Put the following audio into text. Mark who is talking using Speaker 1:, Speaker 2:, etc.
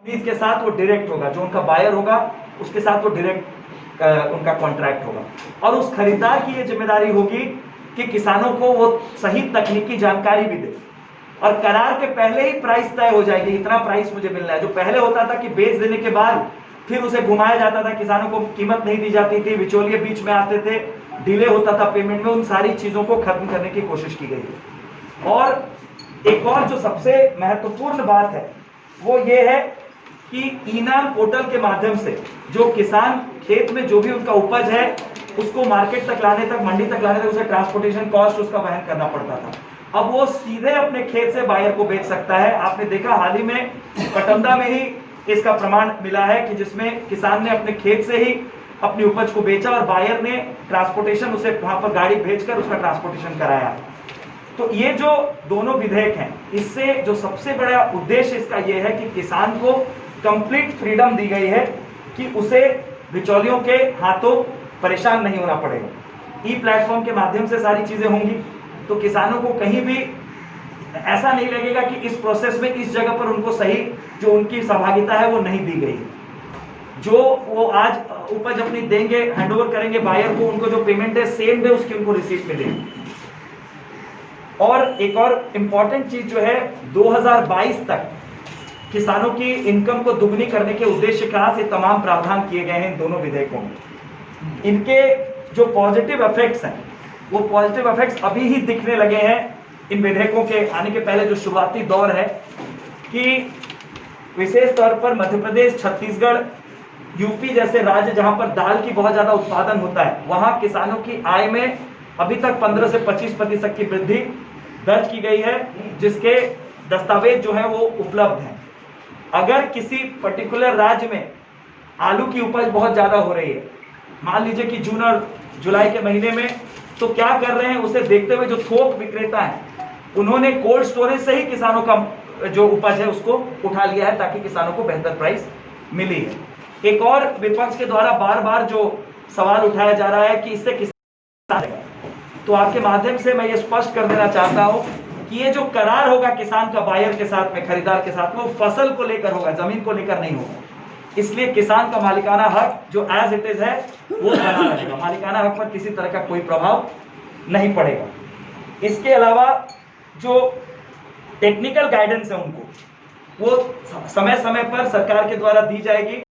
Speaker 1: के साथ वो डायरेक्ट होगा, जो उनका बायर होगा उसके साथ वो डायरेक्ट उनका कॉन्ट्रैक्ट होगा। और उस खरीदार की ये जिम्मेदारी होगी कि किसानों को वो सही तकनीकी जानकारी भी दे, और करार के पहले ही प्राइस तय हो जाएगी, इतना प्राइस मुझे मिलना है। जो पहले होता था कि बेच देने के बाद फिर उसे घुमाया जाता था, किसानों को कीमत नहीं दी जाती थी, बिचौलिए बीच में आते थे, डिले होता था पेमेंट में, उन सारी चीजों को खत्म करने की कोशिश की गई है। और एक और जो सबसे महत्वपूर्ण बात है वो ये है कि ई-नाम पोर्टल के माध्यम से जो किसान खेत में जो भी उनका उपज है उसको मार्केट तक लाने तक, मंडी तक लाने तक उसे ट्रांसपोर्टेशन कॉस्ट उसका वहन करना पड़ता था। अब वो सीधे अपने खेत से बायर को बेच सकता है। आपने देखा हाल ही में कटंदा में ही इसका प्रमाण मिला है कि जिसमें किसान ने अपने खेत से ही अपनी उपज को बेचा और बायर ने ट्रांसपोर्टेशन उसे वहां पर गाड़ी भेजकर उसका ट्रांसपोर्टेशन कराया। तो ये जो दोनों विधेयक हैं, इससे जो सबसे बड़ा उद्देश्य इसका ये है कि किसान को कंप्लीट फ्रीडम दी गई है कि उसे बिचौलियों के हाथों परेशान नहीं होना पड़ेगा। ई प्लेटफॉर्म के माध्यम से सारी चीजें होंगी, तो किसानों को कहीं भी ऐसा नहीं लगेगा कि इस प्रोसेस में इस जगह पर उनको सही जो उनकी सहभागिता है वो नहीं दी गई। जो वो आज उपज अपनी देंगे, हैंडओवर करेंगे बायर को, उनको जो पेमेंट है सेम डे उसकी उनको रिसीट मिलेगी। और एक और इम्पॉर्टेंट चीज जो है, 2022 तक किसानों की इनकम को दुगनी करने के उद्देश्य का से तमाम प्रावधान किए गए हैं इन दोनों विधेयकों में। इनके जो पॉजिटिव इफेक्ट्स हैं वो पॉजिटिव इफेक्ट्स अभी ही दिखने लगे हैं। इन विधेयकों के आने के पहले जो शुरुआती दौर है कि विशेष तौर पर मध्य प्रदेश, छत्तीसगढ़, यूपी जैसे राज्य जहां पर दाल की बहुत ज्यादा उत्पादन होता है, वहां किसानों की आय में अभी तक 15 से 25% की वृद्धि दर्ज की गई है, जिसके दस्तावेज जो है वो उपलब्ध हैं। अगर किसी पर्टिकुलर राज्य में आलू की उपज बहुत ज्यादा हो रही है, मान लीजिए कि जून और जुलाई के महीने में, तो क्या कर रहे हैं, उसे देखते हुए जो थोक विक्रेता हैं उन्होंने कोल्ड स्टोरेज से ही किसानों का जो उपज है उसको उठा लिया है ताकि किसानों को बेहतर प्राइस मिली है। एक और विपक्ष के द्वारा बार बार जो सवाल उठाया जा रहा है कि इससे किसान, तो आपके माध्यम से मैं ये स्पष्ट कर देना चाहता हूं कि ये जो करार होगा किसान का बायर के साथ में, खरीदार के साथ में, वो फसल को लेकर होगा, जमीन को लेकर नहीं होगा। इसलिए किसान का मालिकाना हक जो एज इट इज है वो बना रहेगा, मालिकाना हक पर किसी तरह का कोई प्रभाव नहीं पड़ेगा। इसके अलावा जो टेक्निकल गाइडेंस है उनको वो समय समय पर सरकार के द्वारा दी जाएगी।